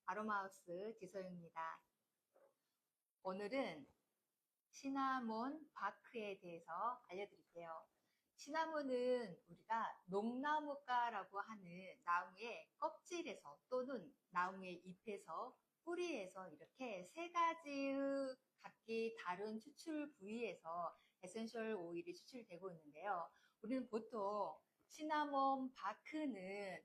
아로마하우스 지소영입니다. 오늘은 시나몬 바크에 대해서 알려드릴게요. 시나몬은 우리가 녹나무가라고 하는 나무의 껍질에서 또는 나무의 잎에서 뿌리에서 이렇게 세 가지의 각기 다른 추출 부위에서 에센셜 오일이 추출되고 있는데요. 우리는 보통 시나몬 바크는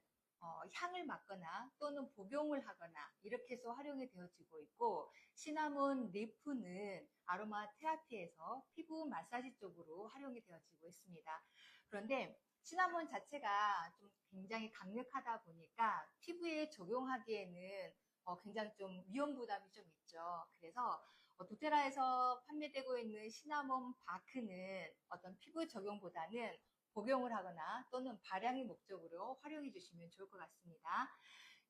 향을 맡거나 또는 복용을 하거나 이렇게 해서 활용이 되어지고 있고, 시나몬 리프는 아로마 테라피에서 피부 마사지 쪽으로 활용이 되어지고 있습니다. 그런데 시나몬 자체가 좀 굉장히 강력하다 보니까 피부에 적용하기에는 굉장히 좀 위험 부담이 좀 있죠. 그래서 도테라에서 판매되고 있는 시나몬 바크는 어떤 피부 적용보다는 복용을 하거나 또는 발향의 목적으로 활용해 주시면 좋을 것 같습니다.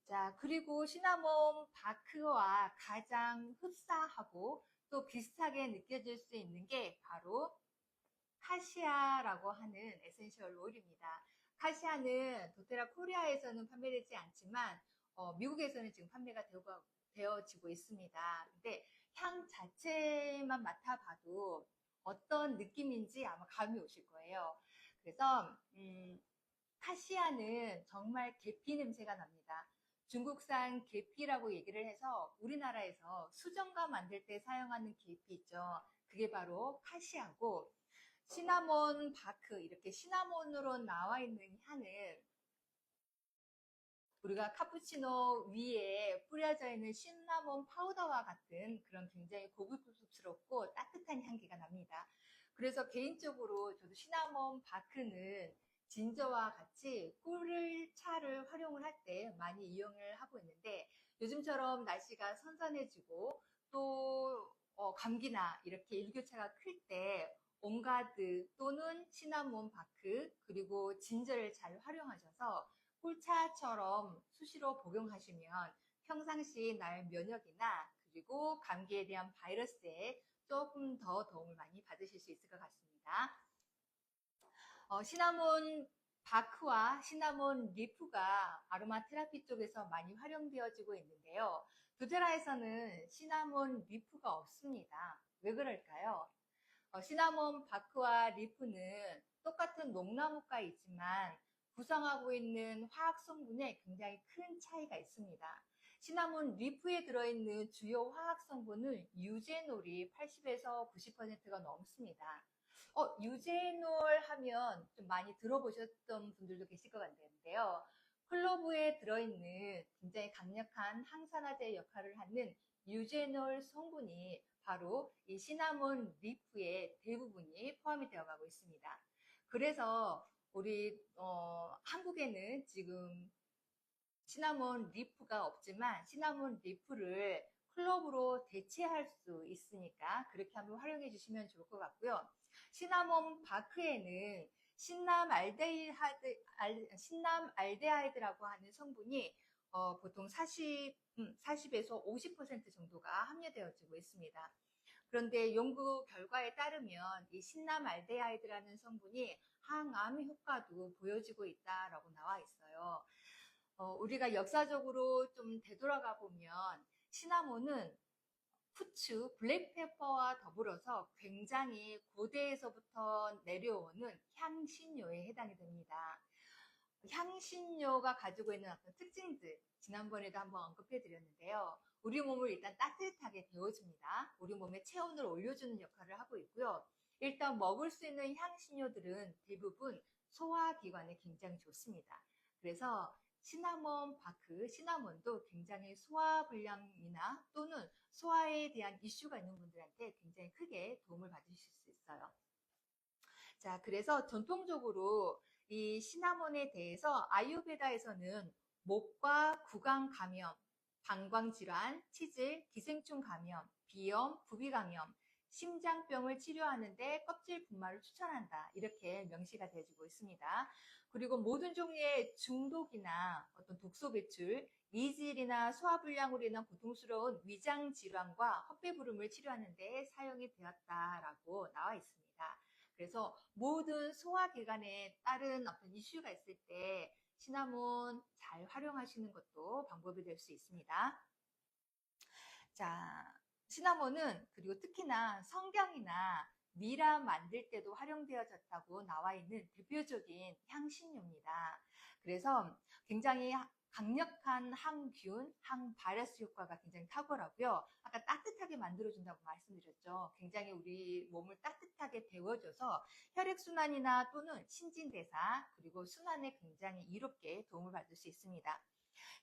자, 그리고 시나몬 바크와 가장 흡사하고 또 비슷하게 느껴질 수 있는 게 바로 카시아라고 하는 에센셜 오일입니다. 카시아는 도테라 코리아에서는 판매되지 않지만 미국에서는 지금 판매가 되어지고 있습니다. 근데 향 자체만 맡아봐도 어떤 느낌인지 아마 감이 오실 거예요. 그래서 카시아는 정말 계피 냄새가 납니다. 중국산 계피라고 얘기를 해서 우리나라에서 수정과 만들 때 사용하는 계피 있죠. 그게 바로 카시아고, 시나몬 바크, 이렇게 시나몬으로 나와 있는 향은 우리가 카푸치노 위에 뿌려져 있는 시나몬 파우더와 같은 그런 굉장히 고급스럽고 따뜻한 향기가 납니다. 그래서 개인적으로 저도 시나몬 바크는 진저와 같이 꿀차를 활용을 할 때 많이 이용을 하고 있는데, 요즘처럼 날씨가 선선해지고 또 감기나 이렇게 일교차가 클 때 온가드 또는 시나몬 바크 그리고 진저를 잘 활용하셔서 꿀차처럼 수시로 복용하시면 평상시 나의 면역이나 그리고 감기에 대한 바이러스에 조금 더 도움을 많이 받으실 수 있을 것 같습니다. 시나몬 바크와 시나몬 리프가 아로마 테라피 쪽에서 많이 활용되어지고 있는데요. 도테라에서는 시나몬 리프가 없습니다. 왜 그럴까요? 시나몬 바크와 리프는 똑같은 녹나무가이지만 구성하고 있는 화학 성분에 굉장히 큰 차이가 있습니다. 시나몬 리프에 들어있는 주요 화학 성분은 유제놀이 80에서 90%가 넘습니다. 유제놀 하면 좀 많이 들어보셨던 분들도 계실 것 같은데요. 클로브에 들어있는 굉장히 강력한 항산화제 역할을 하는 유제놀 성분이 바로 이 시나몬 리프의 대부분이 포함이 되어 가고 있습니다. 그래서 우리 한국에는 지금 시나몬 리프가 없지만 시나몬 리프를 클로브로 대체할 수 있으니까 그렇게 한번 활용해 주시면 좋을 것 같고요. 시나몬 바크에는 신남알데하이드라고 하는 성분이 보통 40에서 50% 정도가 함유되어지고 있습니다. 그런데 연구 결과에 따르면 이 신남알데하이드라는 성분이 항암 효과도 보여지고 있다라고 나와 있어요. 우리가 역사적으로 좀 되돌아가 보면 시나몬은 후추, 블랙페퍼와 더불어서 굉장히 고대에서부터 내려오는 향신료에 해당이 됩니다. 향신료가 가지고 있는 어떤 특징들, 지난번에도 한번 언급해 드렸는데요. 우리 몸을 일단 따뜻하게 데워줍니다. 우리 몸의 체온을 올려주는 역할을 하고 있고요. 일단 먹을 수 있는 향신료들은 대부분 소화기관에 굉장히 좋습니다. 그래서 시나몬 바크, 시나몬도 굉장히 소화불량이나 또는 소화에 대한 이슈가 있는 분들한테 굉장히 크게 도움을 받으실 수 있어요. 자, 그래서 전통적으로 이 시나몬에 대해서 아유베다에서는 목과 구강 감염, 방광질환, 치질, 기생충 감염, 비염, 부비감염, 심장병을 치료하는데 껍질 분말을 추천한다. 이렇게 명시가 되어지고 있습니다. 그리고 모든 종류의 중독이나 어떤 독소 배출, 이질이나 소화불량으로 인한 고통스러운 위장 질환과 헛배부름을 치료하는데 사용이 되었다라고 나와 있습니다. 그래서 모든 소화기관에 따른 어떤 이슈가 있을 때 시나몬 잘 활용하시는 것도 방법이 될 수 있습니다. 자, 시나몬은 그리고 특히나 성경이나 미람 만들 때도 활용되어졌다고 나와 있는 대표적인 향신료입니다. 그래서 굉장히 강력한 항균, 항바이러스 효과가 굉장히 탁월하고요. 아까 따뜻하게 만들어준다고 말씀드렸죠. 굉장히 우리 몸을 따뜻하게 데워줘서 혈액순환이나 또는 신진대사 그리고 순환에 굉장히 이롭게 도움을 받을 수 있습니다.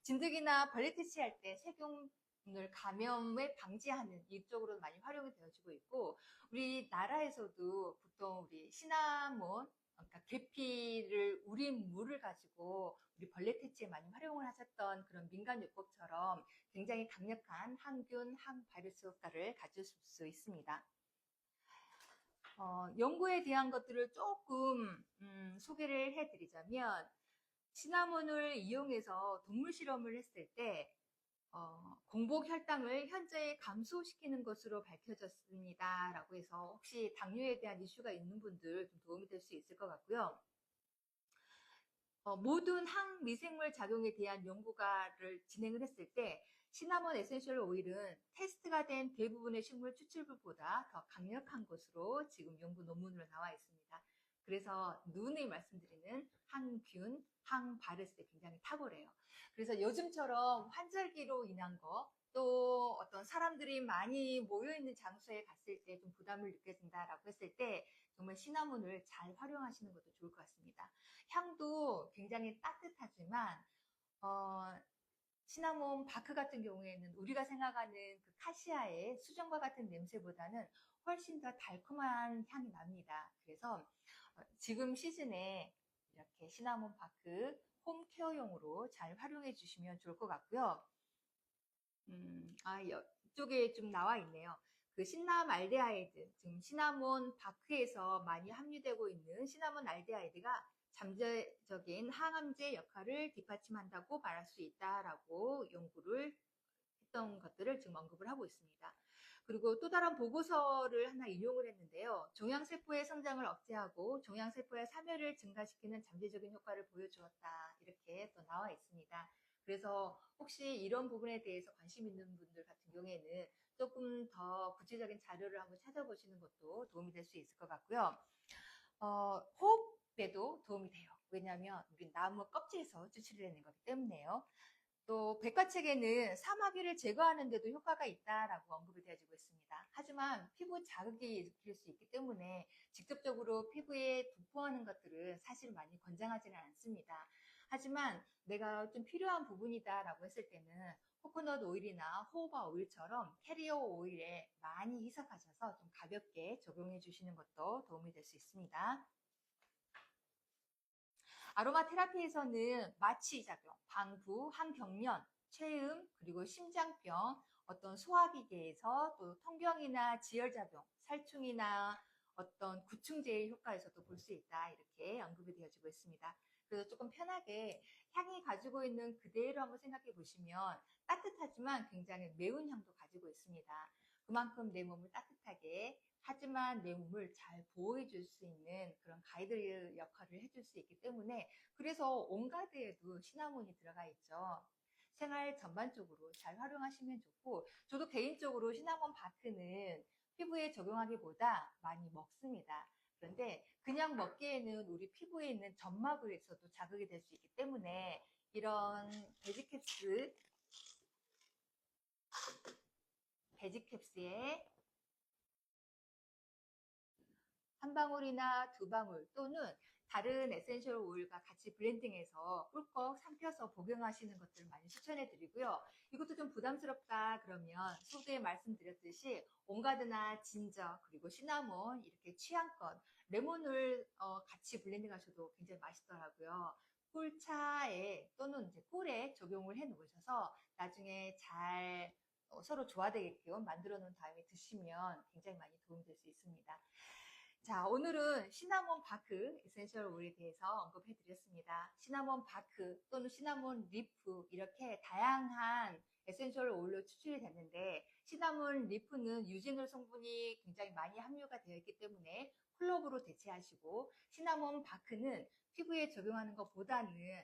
진드기나 벌레 퇴치할 때 세균을 감염을 방지하는 이쪽으로 많이 활용이 되어지고 있고, 우리나라에서도 보통 우리 시나몬, 그러니까 계피를 우린 물을 가지고 우리 벌레 퇴치에 많이 활용을 하셨던 그런 민간요법처럼 굉장히 강력한 항균, 항바이러스 효과를 가질 수 있습니다. 연구에 대한 것들을 조금 소개를 해드리자면, 시나몬을 이용해서 동물 실험을 했을 때 공복 혈당을 현저히 감소시키는 것으로 밝혀졌습니다. 라고 해서 혹시 당뇨에 대한 이슈가 있는 분들 좀 도움이 될 수 있을 것 같고요. 모든 항미생물 작용에 대한 연구를 진행을 했을 때 시나몬 에센셜 오일은 테스트가 된 대부분의 식물 추출물보다 더 강력한 것으로 지금 연구 논문으로 나와 있습니다. 그래서 누누이 말씀드리는 항균, 항바이러스에 굉장히 탁월해요. 그래서 요즘처럼 환절기로 인한 거, 또 어떤 사람들이 많이 모여있는 장소에 갔을 때 좀 부담을 느껴진다라고 했을 때 정말 시나몬을 잘 활용하시는 것도 좋을 것 같습니다. 향도 굉장히 따뜻하지만 시나몬 바크 같은 경우에는 우리가 생각하는 그 카시아의 수정과 같은 냄새보다는 훨씬 더 달콤한 향이 납니다. 그래서 지금 시즌에 이렇게 시나몬 바크 홈케어용으로 잘 활용해 주시면 좋을 것 같고요. 이쪽에 좀 나와 있네요. 그 시남 알데하이드, 지금 시나몬 바크에서 많이 함유되고 있는 시나몬 알데하이드가 잠재적인 항암제 역할을 뒷받침한다고 말할 수 있다라고 연구를 했던 것들을 지금 언급을 하고 있습니다. 그리고 또 다른 보고서를 하나 인용을 했는데요. 종양세포의 성장을 억제하고 종양세포의 사멸을 증가시키는 잠재적인 효과를 보여주었다. 이렇게 또 나와 있습니다. 그래서 혹시 이런 부분에 대해서 관심 있는 분들 같은 경우에는 조금 더 구체적인 자료를 한번 찾아보시는 것도 도움이 될 수 있을 것 같고요. 호흡에도 도움이 돼요. 왜냐하면 우리 나무 껍질에서 추출이 되는 거기 때문에요. 또 백과책에는 사마귀를 제거하는 데도 효과가 있다라고 언급이 되어지고 있습니다. 하지만 피부 자극이 일으킬 수 있기 때문에 직접적으로 피부에 도포하는 것들은 사실 많이 권장하지는 않습니다. 하지만 내가 좀 필요한 부분이다라고 했을 때는 코코넛 오일이나 호호바 오일처럼 캐리어 오일에 많이 희석하셔서 좀 가볍게 적용해 주시는 것도 도움이 될 수 있습니다. 아로마 테라피에서는 마취 작용, 방부, 항경련, 체음, 그리고 심장병, 어떤 소화기계에서 또 통병이나 지혈작용, 살충이나 어떤 구충제의 효과에서도 볼 수 있다. 이렇게 언급이 되어지고 있습니다. 그래서 조금 편하게 향이 가지고 있는 그대로 한번 생각해 보시면 따뜻하지만 굉장히 매운 향도 가지고 있습니다. 그만큼 내 몸을 따뜻하게 하지만 내 몸을 잘 보호해 줄 수 있는 그런 가이드 역할을 해줄 수 있기 때문에 그래서 온가드에도 시나몬이 들어가 있죠. 생활 전반적으로 잘 활용하시면 좋고 저도 개인적으로 시나몬 바트는 피부에 적용하기보다 많이 먹습니다. 그런데 그냥 먹기에는 우리 피부에 있는 점막에서도 자극이 될 수 있기 때문에 이런 베지캡스에 한 방울이나 두 방울 또는 다른 에센셜 오일과 같이 블렌딩해서 꿀꺽 삼켜서 복용하시는 것들을 많이 추천해 드리고요. 이것도 좀 부담스럽다 그러면 소두에 말씀드렸듯이 온가드나 진저 그리고 시나몬 이렇게 취향껏 레몬을 같이 블렌딩 하셔도 굉장히 맛있더라고요. 꿀차에 또는 이제 꿀에 적용을 해 놓으셔서 나중에 잘 서로 조화되게끔 만들어 놓은 다음에 드시면 굉장히 많이 도움이 될 수 있습니다. 자, 오늘은 시나몬 바크 에센셜 오일에 대해서 언급해 드렸습니다. 시나몬 바크 또는 시나몬 리프 이렇게 다양한 에센셜 오일로 추출이 됐는데 시나몬 리프는 유진올 성분이 굉장히 많이 함유가 되어 있기 때문에 클로브로 대체하시고 시나몬 바크는 피부에 적용하는 것보다는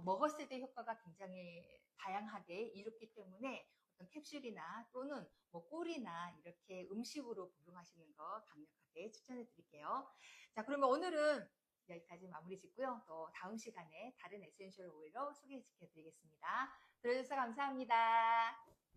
먹었을 때 효과가 굉장히 다양하게 이롭기 때문에 어떤 캡슐이나 또는 뭐 꿀이나 이렇게 음식으로 복용하시는 거 강력하게 추천해 드릴게요. 자, 그러면 오늘은 여기까지 마무리 짓고요. 또 다음 시간에 다른 에센셜 오일로 소개시켜 드리겠습니다. 들어주셔서 감사합니다.